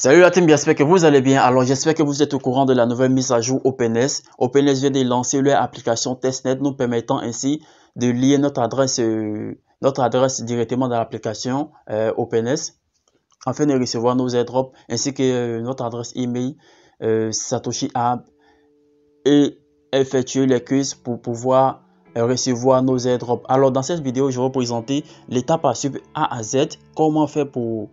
Salut la team, j'espère que vous allez bien. Alors j'espère que vous êtes au courant de la nouvelle mise à jour OpenS. OpenS vient de lancer leur application testnet, nous permettant ainsi de lier notre adresse directement dans l'application OpenS afin de recevoir nos airdrops ainsi que notre adresse email Satoshi App et effectuer les quiz pour pouvoir recevoir nos airdrops. Alors dans cette vidéo, je vais vous présenter l'étape à suivre A à Z, comment faire pour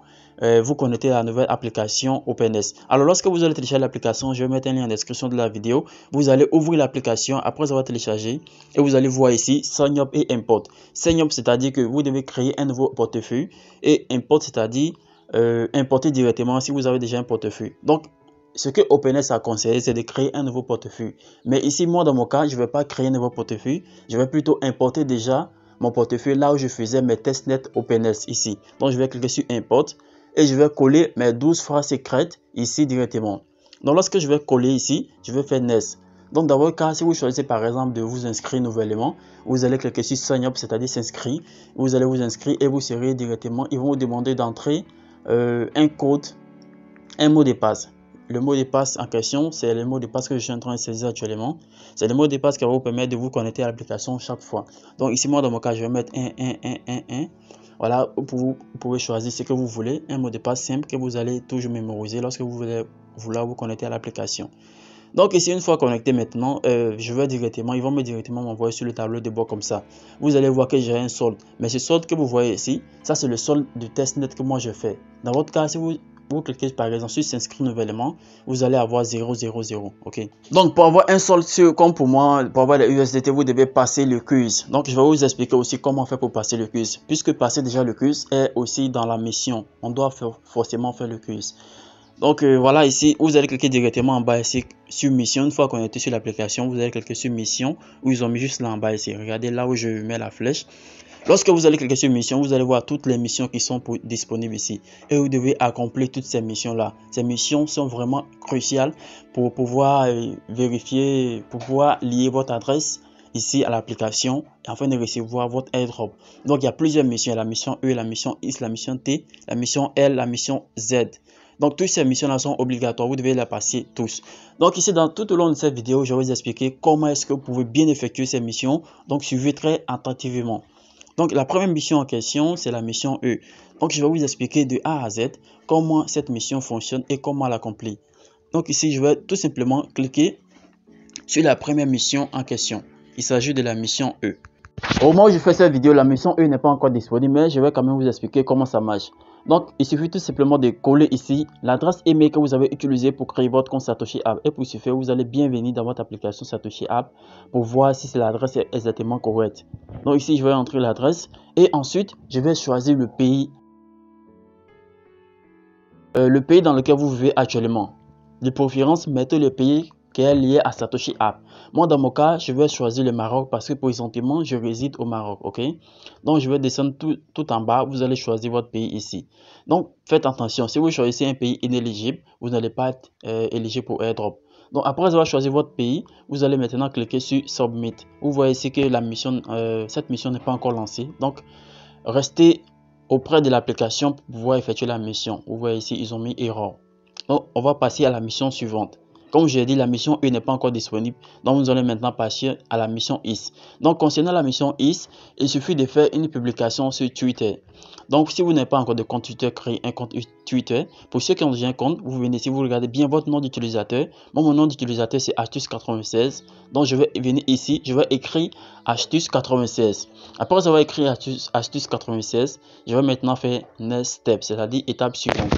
vous connecter à la nouvelle application OpenS. Alors lorsque vous allez télécharger l'application, je vais mettre un lien en description de la vidéo. Vous allez ouvrir l'application après avoir téléchargé et vous allez voir ici Sign Up et Import. Sign Up, c'est-à-dire que vous devez créer un nouveau portefeuille, et Import, c'est-à-dire importer directement si vous avez déjà un portefeuille. Donc ce que OpenS a conseillé, c'est de créer un nouveau portefeuille. Mais ici, moi, dans mon cas, je ne vais pas créer un nouveau portefeuille. Je vais plutôt importer déjà mon portefeuille là où je faisais mes testnet OpenS ici. Donc, je vais cliquer sur Import et je vais coller mes 12 phrases secrètes ici directement. Donc, lorsque je vais coller ici, je vais faire Next. Donc, dans votre cas, si vous choisissez par exemple de vous inscrire nouvellement, vous allez cliquer sur Sign Up, c'est-à-dire s'inscrire. Vous allez vous inscrire et vous serez directement, ils vont vous demander d'entrer un code, un mot de passe. Le mot de passe en question, c'est le mot de passe que je suis en train de saisir actuellement. C'est le mot de passe qui va vous permettre de vous connecter à l'application chaque fois. Donc ici, moi, dans mon cas, je vais mettre 1. Voilà, vous pouvez choisir ce que vous voulez. Un mot de passe simple que vous allez toujours mémoriser lorsque vous voulez vous connecter à l'application. Donc ici, une fois connecté maintenant, je vais directement, ils vont me directement m'envoyer sur le tableau de bord comme ça. Vous allez voir que j'ai un solde. Mais ce solde que vous voyez ici, ça c'est le solde du testnet que moi je fais. Dans votre cas, si vous cliquez par exemple sur s'inscrire nouvellement, vous allez avoir 000. Ok. Donc pour avoir un solde comme pour moi, pour avoir les USDT, vous devez passer le quiz. Donc je vais vous expliquer aussi comment faire pour passer le quiz. Puisque passer déjà le quiz est aussi dans la mission. On doit forcément faire le quiz. Donc voilà, ici vous allez cliquer directement en bas ici sur mission. Une fois qu'on est sur l'application, vous allez cliquer sur mission, où ils ont mis juste là en bas ici. Regardez là où je mets la flèche. Lorsque vous allez cliquer sur mission, vous allez voir toutes les missions qui sont disponibles ici. Et vous devez accomplir toutes ces missions-là. Ces missions sont vraiment cruciales pour pouvoir vérifier, pour pouvoir lier votre adresse ici à l'application afin de recevoir votre airdrop. Donc il y a plusieurs missions. La mission E, la mission X, la mission T, la mission L, la mission Z. Donc toutes ces missions-là sont obligatoires, vous devez les passer tous. Donc ici, tout au long de cette vidéo, je vais vous expliquer comment est-ce que vous pouvez bien effectuer ces missions. Donc suivez très attentivement. Donc la première mission en question, c'est la mission E. Donc je vais vous expliquer de A à Z comment cette mission fonctionne et comment l'accomplir. Donc ici, je vais tout simplement cliquer sur la première mission en question. Il s'agit de la mission E. Au moment où je fais cette vidéo, la mission E n'est pas encore disponible, mais je vais quand même vous expliquer comment ça marche. Donc, il suffit tout simplement de coller ici l'adresse email que vous avez utilisée pour créer votre compte Satoshi App. Et pour ce faire, vous allez bienvenue dans votre application Satoshi App pour voir si l'adresse est exactement correcte. Donc ici, je vais entrer l'adresse et ensuite, je vais choisir le pays dans lequel vous vivez actuellement. De préférence, mettez le pays qui est lié à Satoshi App. Moi, dans mon cas, je vais choisir le Maroc parce que présentement, je réside au Maroc. Ok. Donc, je vais descendre tout en bas. Vous allez choisir votre pays ici. Donc, faites attention. Si vous choisissez un pays inéligible, vous n'allez pas être éligible pour airdrop. Donc, après avoir choisi votre pays, vous allez maintenant cliquer sur Submit. Vous voyez ici que cette mission n'est pas encore lancée. Donc, restez auprès de l'application pour pouvoir effectuer la mission. Vous voyez ici, ils ont mis erreur. Donc, on va passer à la mission suivante. Comme je l'ai dit, la mission E n'est pas encore disponible. Donc, nous allons maintenant passer à la mission X. Donc, concernant la mission X, il suffit de faire une publication sur Twitter. Donc, si vous n'avez pas encore de compte Twitter, créez un compte Twitter. Pour ceux qui ont déjà un compte, vous venez ici, vous regardez bien votre nom d'utilisateur. Moi, mon nom d'utilisateur, c'est Astuce96. Donc, je vais venir ici, je vais écrire Astuce96. Après avoir écrit Astuce96, je vais maintenant faire Next Step, c'est-à-dire étape suivante.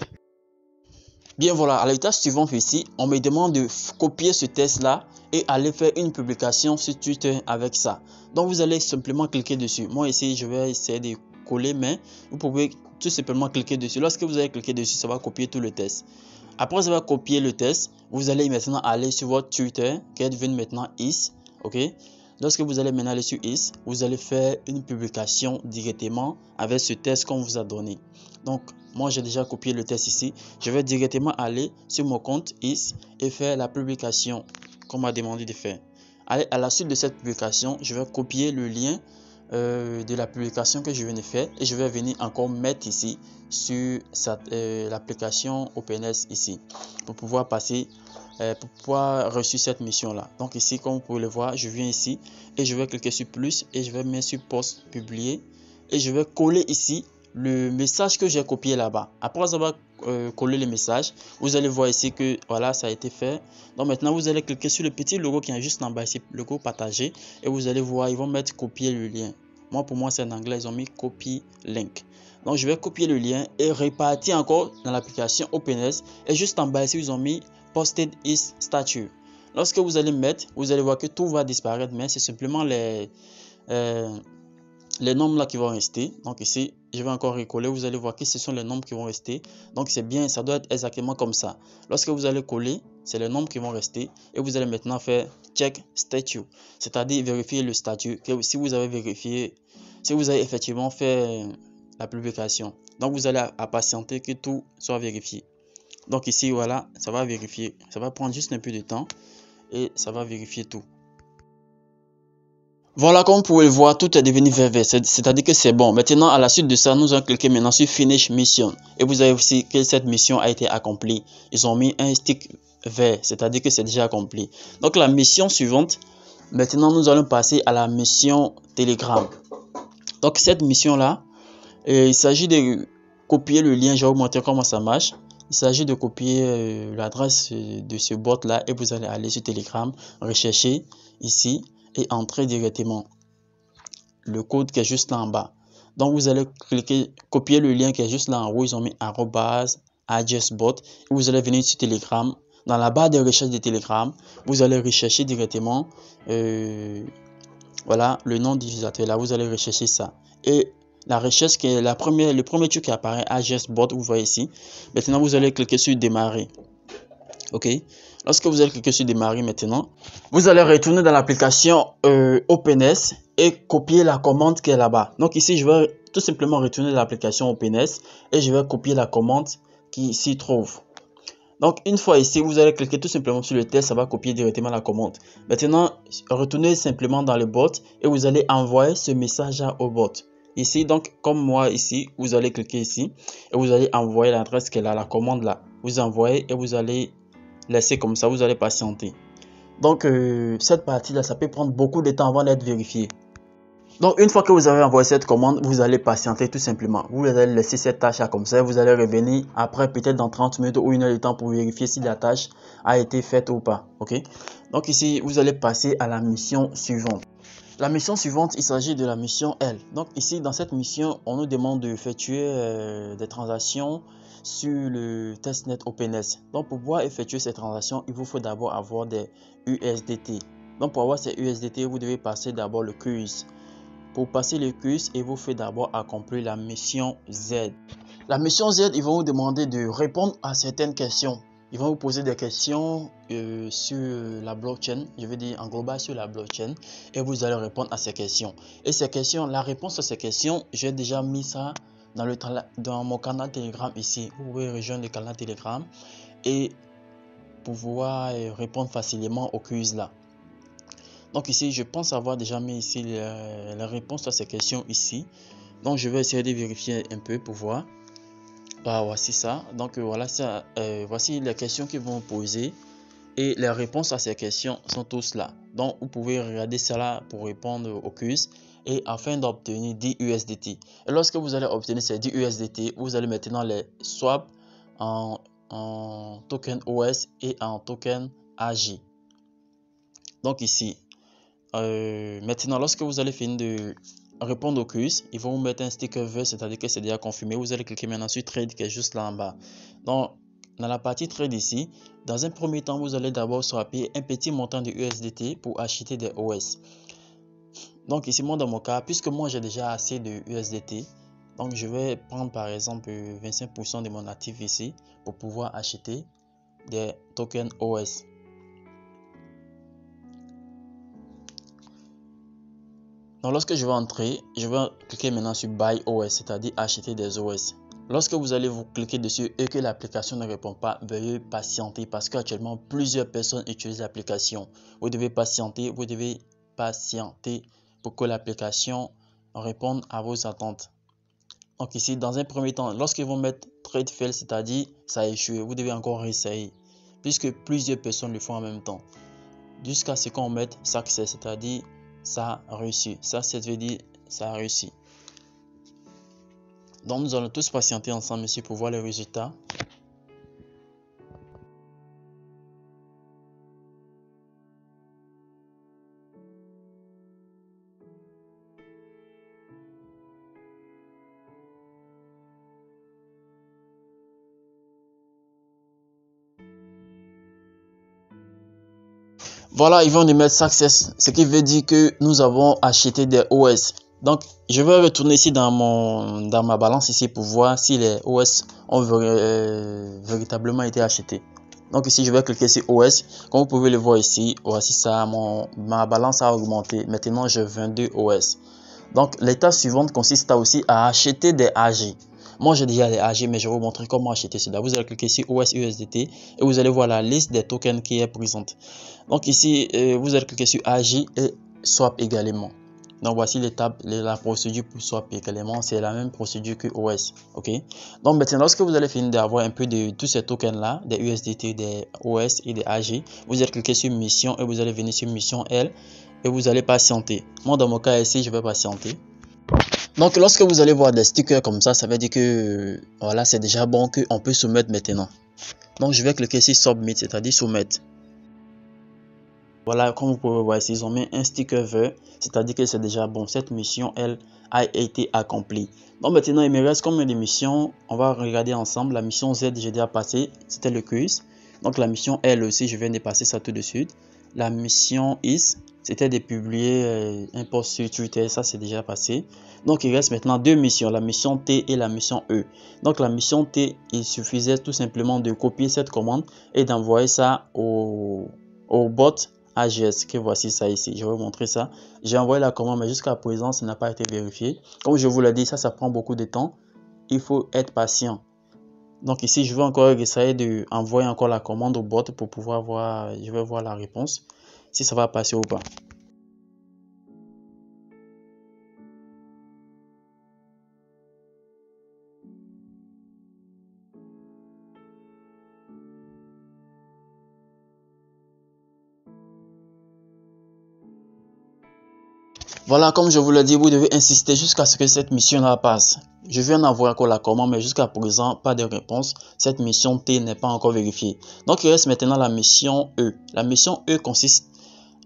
Bien voilà, à l'étape suivante ici, on me demande de copier ce test là et aller faire une publication sur Twitter avec ça. Donc vous allez simplement cliquer dessus. Moi ici, je vais essayer de coller, mais vous pouvez tout simplement cliquer dessus. Lorsque vous allez cliquer dessus, ça va copier tout le test. Après ça va copier le test, vous allez maintenant aller sur votre Twitter qui est devenu maintenant X. Ok. Lorsque vous allez maintenant aller sur X, vous allez faire une publication directement avec ce test qu'on vous a donné. Donc, moi j'ai déjà copié le test ici. Je vais directement aller sur mon compte X et faire la publication qu'on m'a demandé de faire. Allez, à la suite de cette publication, je vais copier le lien de la publication que je viens de faire et je vais venir encore mettre ici sur l'application OpenS ici pour pouvoir passer, pour pouvoir reçu cette mission là. Donc ici, comme vous pouvez le voir, je viens ici et je vais cliquer sur plus et je vais mettre sur post publier et je vais coller ici le message que j'ai copié là-bas. Après avoir collé le message, vous allez voir ici que voilà, ça a été fait. Donc maintenant, vous allez cliquer sur le petit logo qui est juste en bas ici, le logo partagé, et vous allez voir, ils vont mettre copier le lien. Moi, pour moi, c'est en anglais, ils ont mis copy link. Donc, je vais copier le lien et répartir encore dans l'application OpenS. Et juste en bas ici, ils ont mis posted is statue. Lorsque vous allez mettre, vous allez voir que tout va disparaître, mais c'est simplement les nombres là qui vont rester. Donc ici, je vais encore recoller. Vous allez voir que ce sont les nombres qui vont rester. Donc c'est bien, ça doit être exactement comme ça. Lorsque vous allez coller, c'est les nombres qui vont rester. Et vous allez maintenant faire check statue, c'est-à-dire vérifier le statut. Que si vous avez vérifié, si vous avez effectivement fait la publication. Donc vous allez patienter que tout soit vérifié. Donc ici, voilà, ça va vérifier. Ça va prendre juste un peu de temps et ça va vérifier tout. Voilà, comme vous pouvez le voir, tout est devenu vert, c'est-à-dire que c'est bon. Maintenant, à la suite de ça, nous allons cliquer maintenant sur Finish Mission. Et vous avez aussi que cette mission a été accomplie. Ils ont mis un stick vert, c'est-à-dire que c'est déjà accompli. Donc, la mission suivante, maintenant, nous allons passer à la mission Telegram. Donc, cette mission-là, il s'agit de copier le lien. Je vais vous montrer comment ça marche. Il s'agit de copier l'adresse de ce bot-là et vous allez aller sur Telegram, rechercher ici et entrer directement le code qui est juste là en bas. Donc vous allez cliquer, copier le lien qui est juste là en haut. Ils ont mis @addressbot et vous allez venir sur Telegram. Dans la barre de recherche de Telegram, vous allez rechercher directement voilà le nom d'utilisateur. Là, vous allez rechercher ça. Et la recherche qui est le premier truc qui apparaît, addressbot, vous voyez ici. Maintenant, vous allez cliquer sur démarrer. Ok, lorsque vous allez cliquer sur démarrer maintenant, vous allez retourner dans l'application OpenS et copier la commande qui est là-bas. Donc ici, je vais tout simplement retourner dans l'application OpenS et je vais copier la commande qui s'y trouve. Donc une fois ici, vous allez cliquer tout simplement sur le test, ça va copier directement la commande. Maintenant, retournez simplement dans le bot et vous allez envoyer ce message au bot. Ici, donc comme moi ici, vous allez cliquer ici et vous allez envoyer l'adresse qu'elle a, la commande là. Vous envoyez et vous allez laisser comme ça, vous allez patienter. Donc cette partie là, ça peut prendre beaucoup de temps avant d'être vérifié. Donc une fois que vous avez envoyé cette commande, vous allez patienter tout simplement. Vous allez laisser cette tâche là comme ça, vous allez revenir après peut-être dans 30 minutes ou 1 heure de temps pour vérifier si la tâche a été faite ou pas. Ok. Donc ici, vous allez passer à la mission suivante. La mission suivante, il s'agit de la mission L. Donc ici, dans cette mission, on nous demande de effectuer des transactions sur le testnet OpenS. Donc pour pouvoir effectuer ces transactions, il vous faut d'abord avoir des USDT. Donc pour avoir ces USDT, vous devez passer d'abord le quiz. Pour passer le quiz, il vous faut d'abord accomplir la mission Z. La mission Z, ils vont vous demander de répondre à certaines questions. Ils vont vous poser des questions sur la blockchain, je veux dire en global sur la blockchain, et vous allez répondre à ces questions. Et ces questions, la réponse à ces questions, j'ai déjà mis ça dans mon canal Telegram ici. Vous pouvez rejoindre le canal Telegram et pouvoir répondre facilement au quiz là. Donc ici, je pense avoir déjà mis ici la réponse à ces questions ici. Donc je vais essayer de vérifier un peu pour voir. Voici ça. Donc voilà ça. Voici les questions qu'ils vont poser et les réponses à ces questions sont tous là. Donc vous pouvez regarder cela pour répondre au quiz et afin d'obtenir 10 USDT. Et lorsque vous allez obtenir ces 10 USDT, vous allez maintenant les swap en token OS et en token AJ. Donc ici, maintenant lorsque vous allez finir de répondre au quiz, ils vont vous mettre un sticker vert, c'est-à-dire que c'est déjà confirmé. Vous allez cliquer maintenant sur trade qui est juste là en bas. Donc dans la partie trade ici, dans un premier temps, vous allez d'abord swapper un petit montant de USDT pour acheter des OS. Donc ici, moi dans mon cas, puisque moi j'ai déjà assez de USDT, donc je vais prendre par exemple 25% de mon actif ici pour pouvoir acheter des tokens OS. Donc lorsque je vais entrer, je vais cliquer maintenant sur Buy OS, c'est-à-dire acheter des OS. Lorsque vous allez vous cliquer dessus et que l'application ne répond pas, veuillez patienter parce qu'actuellement plusieurs personnes utilisent l'application. Vous devez patienter pour que l'application répondre à vos attentes. Donc ici, dans un premier temps, lorsqu'ils vont mettre trade fail, c'est-à-dire ça a échoué, vous devez encore réessayer, puisque plusieurs personnes le font en même temps, jusqu'à ce qu'on mette success, c'est-à-dire ça a réussi. Ça veut dire ça a réussi. Donc nous allons tous patienter ensemble ici pour voir les résultats. Voilà, ils vont nous mettre success, ce qui veut dire que nous avons acheté des OS. Donc, je vais retourner ici dans ma balance ici pour voir si les OS ont véritablement été achetés. Donc ici, je vais cliquer sur OS. Comme vous pouvez le voir ici, voici ça, ma balance a augmenté. Maintenant, j'ai 22 OS. Donc, l'étape suivante consiste aussi à acheter des AG. Moi, j'ai déjà les AG, mais je vais vous montrer comment acheter cela. Vous allez cliquer sur OS USDT et vous allez voir la liste des tokens qui est présente. Donc ici, vous allez cliquer sur AG et Swap également. Donc voici l'étape, la procédure pour Swap également. C'est la même procédure que OS. Ok. Donc maintenant, lorsque vous allez finir d'avoir un peu de tous ces tokens là, des USDT, des OS et des AG, vous allez cliquer sur Mission et vous allez venir sur Mission L et vous allez patienter. Moi, dans mon cas ici, je vais patienter. Donc lorsque vous allez voir des stickers comme ça veut dire que voilà, c'est déjà bon qu'on peut soumettre maintenant. Donc je vais cliquer sur Submit, c'est-à-dire soumettre. Voilà, comme vous pouvez voir ici, ils ont mis un sticker vert, c'est-à-dire que c'est déjà bon. Cette mission, elle, a été accomplie. Donc maintenant, il me reste combien de missions? On va regarder ensemble. La mission Z, j'ai déjà passé, c'était le quiz. Donc la mission L aussi, je viens de passer ça tout de suite. La mission Is, c'était de publier un post sur Twitter, ça c'est déjà passé. Donc il reste maintenant deux missions, la mission T et la mission E. Donc la mission T, il suffisait tout simplement de copier cette commande et d'envoyer ça au bot AGS, que voici ça ici. Je vais vous montrer ça. J'ai envoyé la commande, mais jusqu'à présent, ça n'a pas été vérifié. Comme je vous l'ai dit, ça prend beaucoup de temps. Il faut être patient. Donc ici, je vais encore essayer d'envoyer encore la commande au bot pour pouvoir voir, je vais voir la réponse, si ça va passer ou pas. Voilà, comme je vous l'ai dit, vous devez insister jusqu'à ce que cette mission-là passe. Je viens d'envoyer encore la commande, mais jusqu'à présent, pas de réponse. Cette mission T n'est pas encore vérifiée. Donc, il reste maintenant la mission E. La mission E consiste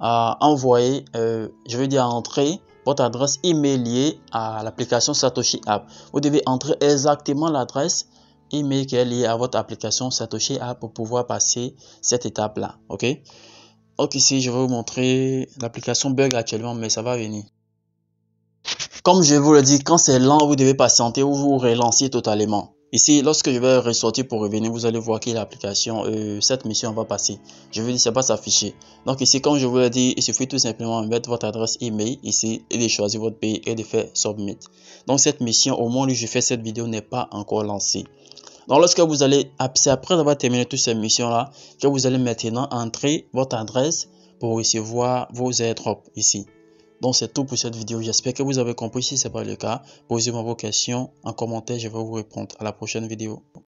à envoyer, je veux dire à entrer votre adresse email liée à l'application Satoshi App. Vous devez entrer exactement l'adresse email qui est liée à votre application Satoshi App pour pouvoir passer cette étape-là. Ok? Donc ici, je vais vous montrer l'application bug actuellement, mais ça va venir. Comme je vous le dis, quand c'est lent, vous devez patienter ou vous relancer totalement. Ici, lorsque je vais ressortir pour revenir, vous allez voir que l'application, cette mission va passer. Je veux dire, ça va s'afficher. Donc ici, comme je vous l'ai dit, il suffit tout simplement de mettre votre adresse email ici et de choisir votre pays et de faire Submit. Donc cette mission, au moment où je fais cette vidéo, n'est pas encore lancée. Donc lorsque vous allez, c'est après avoir terminé toutes ces missions-là, que vous allez maintenant entrer votre adresse pour recevoir vos airdrops ici. Donc c'est tout pour cette vidéo. J'espère que vous avez compris. Si ce n'est pas le cas, posez-moi vos questions en commentaire. Je vais vous répondre. À la prochaine vidéo.